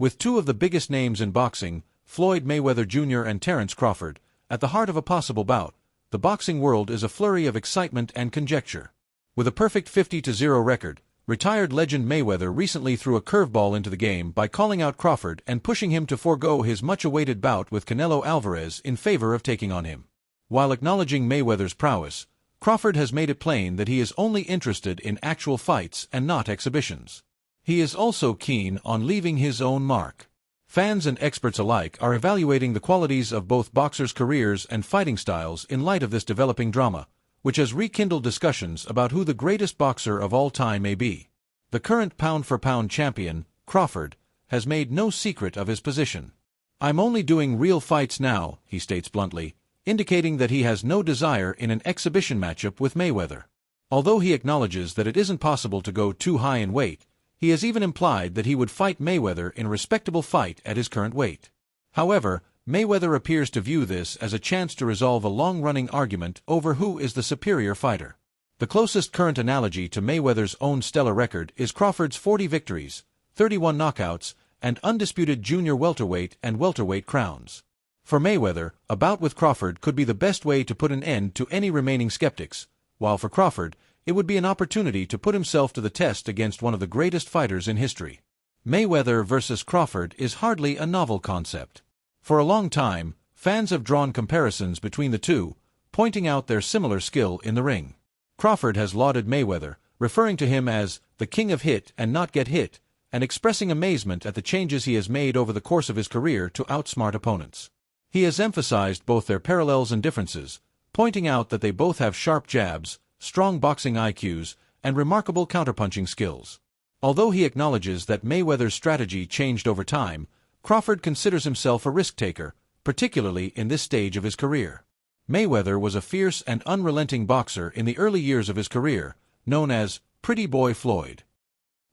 With two of the biggest names in boxing, Floyd Mayweather Jr. and Terence Crawford, at the heart of a possible bout, the boxing world is a flurry of excitement and conjecture. With a perfect 50-0 record, retired legend Mayweather recently threw a curveball into the game by calling out Crawford and pushing him to forego his much-awaited bout with Canelo Alvarez in favor of taking on him. While acknowledging Mayweather's prowess, Crawford has made it plain that he is only interested in actual fights and not exhibitions. He is also keen on leaving his own mark. Fans and experts alike are evaluating the qualities of both boxers' careers and fighting styles in light of this developing drama, which has rekindled discussions about who the greatest boxer of all time may be. The current pound-for-pound champion, Crawford, has made no secret of his position. "I'm only doing real fights now," he states bluntly, indicating that he has no desire in an exhibition matchup with Mayweather. Although he acknowledges that it isn't possible to go too high in weight, he has even implied that he would fight Mayweather in a respectable fight at his current weight. However, Mayweather appears to view this as a chance to resolve a long-running argument over who is the superior fighter. The closest current analogy to Mayweather's own stellar record is Crawford's 40 victories, 31 knockouts, and undisputed junior welterweight and welterweight crowns. For Mayweather, a bout with Crawford could be the best way to put an end to any remaining skeptics, while for Crawford, it would be an opportunity to put himself to the test against one of the greatest fighters in history. Mayweather versus Crawford is hardly a novel concept. For a long time, fans have drawn comparisons between the two, pointing out their similar skill in the ring. Crawford has lauded Mayweather, referring to him as the king of hit and not get hit, and expressing amazement at the changes he has made over the course of his career to outsmart opponents. He has emphasized both their parallels and differences, pointing out that they both have sharp jabs, strong boxing IQs, and remarkable counterpunching skills. Although he acknowledges that Mayweather's strategy changed over time, Crawford considers himself a risk-taker, particularly in this stage of his career. Mayweather was a fierce and unrelenting boxer in the early years of his career, known as Pretty Boy Floyd.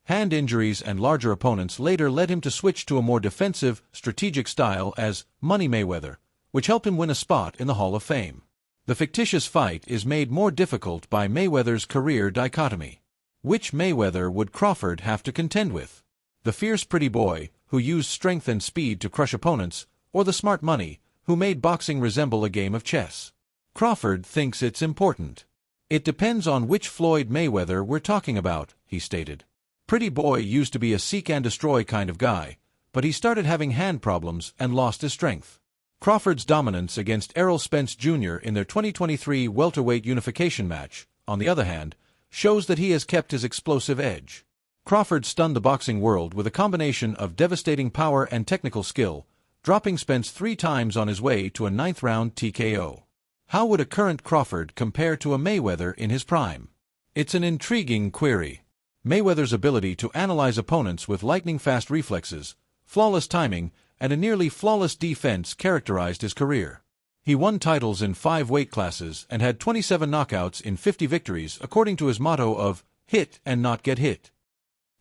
Hand injuries and larger opponents later led him to switch to a more defensive, strategic style as Money Mayweather, which helped him win a spot in the Hall of Fame. The fictitious fight is made more difficult by Mayweather's career dichotomy. Which Mayweather would Crawford have to contend with? The fierce pretty boy, who used strength and speed to crush opponents, or the smart Money, who made boxing resemble a game of chess? Crawford thinks it's important. "It depends on which Floyd Mayweather we're talking about," he stated. Pretty Boy used to be a seek-and-destroy kind of guy, but he started having hand problems and lost his strength. Crawford's dominance against Errol Spence Jr. in their 2023 welterweight unification match, on the other hand, shows that he has kept his explosive edge. Crawford stunned the boxing world with a combination of devastating power and technical skill, dropping Spence 3 times on his way to a 9th-round TKO. How would a current Crawford compare to a Mayweather in his prime? It's an intriguing query. Mayweather's ability to analyze opponents with lightning-fast reflexes, flawless timing, and a nearly flawless defense characterized his career. He won titles in 5 weight classes and had 27 knockouts in 50 victories according to his motto of hit and not get hit.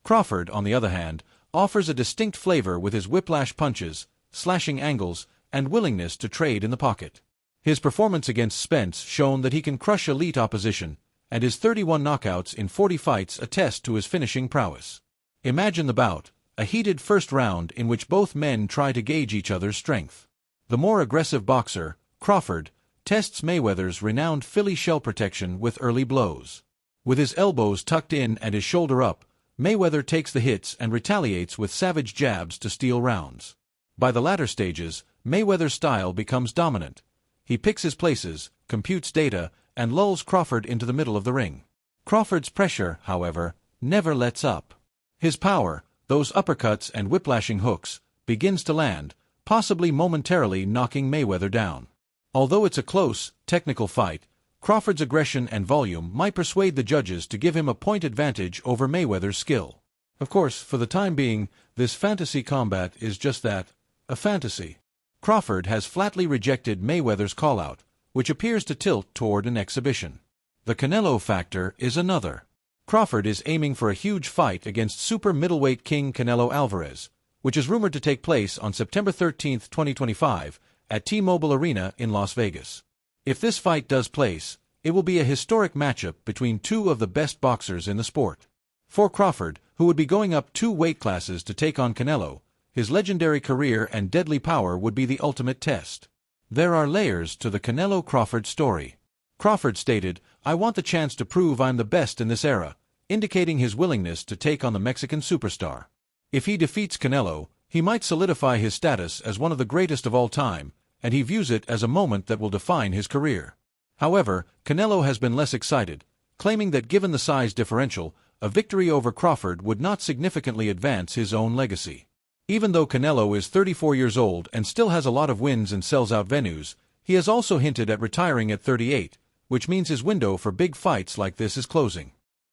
Crawford, on the other hand, offers a distinct flavor with his whiplash punches, slashing angles, and willingness to trade in the pocket. His performance against Spence shown that he can crush elite opposition, and his 31 knockouts in 40 fights attest to his finishing prowess. Imagine the bout, a heated first round in which both men try to gauge each other's strength. The more aggressive boxer, Crawford, tests Mayweather's renowned Philly shell protection with early blows. With his elbows tucked in and his shoulder up, Mayweather takes the hits and retaliates with savage jabs to steal rounds. By the latter stages, Mayweather's style becomes dominant. He picks his places, computes data, and lulls Crawford into the middle of the ring. Crawford's pressure, however, never lets up. His power, those uppercuts and whiplashing hooks, begins to land, possibly momentarily knocking Mayweather down. Although it's a close, technical fight, Crawford's aggression and volume might persuade the judges to give him a point advantage over Mayweather's skill. Of course, for the time being, this fantasy combat is just that, a fantasy. Crawford has flatly rejected Mayweather's call-out, which appears to tilt toward an exhibition. The Canelo factor is another. Crawford is aiming for a huge fight against super middleweight king Canelo Alvarez, which is rumored to take place on September 13, 2025, at T-Mobile Arena in Las Vegas. If this fight does place, it will be a historic matchup between two of the best boxers in the sport. For Crawford, who would be going up 2 weight classes to take on Canelo, his legendary career and deadly power would be the ultimate test. There are layers to the Canelo Crawford story. Crawford stated, "I want the chance to prove I'm the best in this era," indicating his willingness to take on the Mexican superstar. If he defeats Canelo, he might solidify his status as one of the greatest of all time, and he views it as a moment that will define his career. However, Canelo has been less excited, claiming that given the size differential, a victory over Crawford would not significantly advance his own legacy. Even though Canelo is 34 years old and still has a lot of wins and sells out venues, he has also hinted at retiring at 38, which means his window for big fights like this is closing.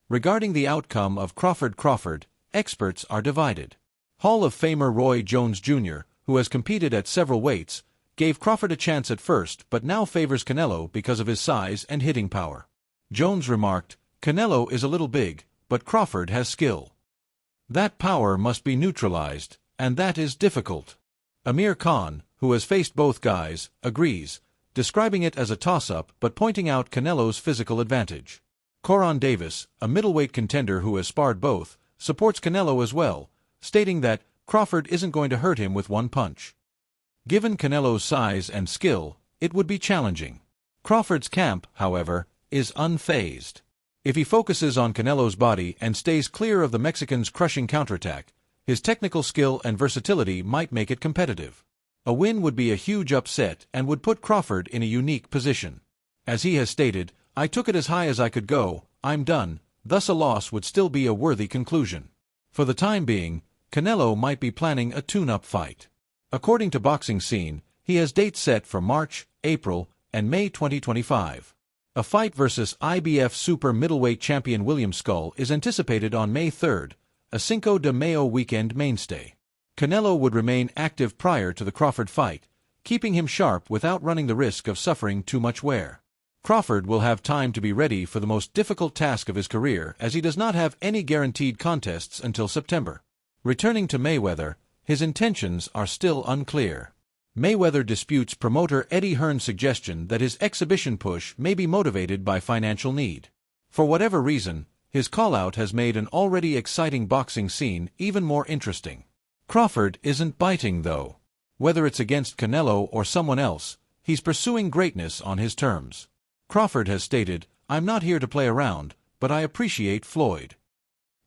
Regarding the outcome of Crawford, experts are divided. Hall of Famer Roy Jones Jr., who has competed at several weights, gave Crawford a chance at first but now favors Canelo because of his size and hitting power. Jones remarked, "Canelo is a little big, but Crawford has skill. That power must be neutralized, and that is difficult." Amir Khan, who has faced both guys, agrees, describing it as a toss-up but pointing out Canelo's physical advantage. Coron Davis, a middleweight contender who has sparred both, supports Canelo as well, stating that Crawford isn't going to hurt him with one punch. Given Canelo's size and skill, it would be challenging. Crawford's camp, however, is unfazed. If he focuses on Canelo's body and stays clear of the Mexican's crushing counterattack, his technical skill and versatility might make it competitive. A win would be a huge upset and would put Crawford in a unique position. As he has stated, "I took it as high as I could go, I'm done," thus a loss would still be a worthy conclusion. For the time being, Canelo might be planning a tune-up fight. According to Boxing Scene, he has dates set for March, April, and May 2025. A fight versus IBF super middleweight champion William Skull is anticipated on May 3rd, a Cinco de Mayo weekend mainstay. Canelo would remain active prior to the Crawford fight, keeping him sharp without running the risk of suffering too much wear. Crawford will have time to be ready for the most difficult task of his career as he does not have any guaranteed contests until September. Returning to Mayweather, his intentions are still unclear. Mayweather disputes promoter Eddie Hearn's suggestion that his exhibition push may be motivated by financial need. For whatever reason, his call-out has made an already exciting boxing scene even more interesting. Crawford isn't biting, though. Whether it's against Canelo or someone else, he's pursuing greatness on his terms. Crawford has stated, "I'm not here to play around, but I appreciate Floyd."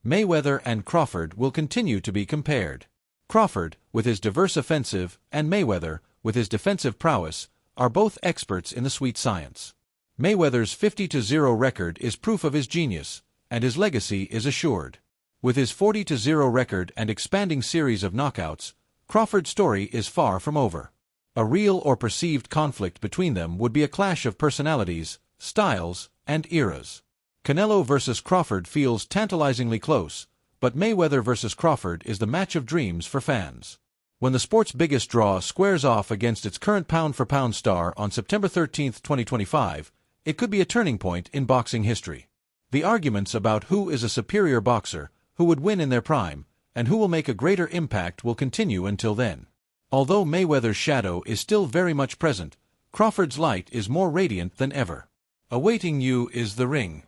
Mayweather and Crawford will continue to be compared. Crawford, with his diverse offensive, and Mayweather, with his defensive prowess, are both experts in the sweet science. Mayweather's 50-0 record is proof of his genius, and his legacy is assured. With his 40-0 record and expanding series of knockouts, Crawford's story is far from over. A real or perceived conflict between them would be a clash of personalities, styles, and eras. Canelo versus Crawford feels tantalizingly close, but Mayweather versus Crawford is the match of dreams for fans. When the sport's biggest draw squares off against its current pound-for-pound star on September 13, 2025, it could be a turning point in boxing history. The arguments about who is a superior boxer, who would win in their prime, and who will make a greater impact will continue until then. Although Mayweather's shadow is still very much present, Crawford's light is more radiant than ever. Awaiting you is the ring.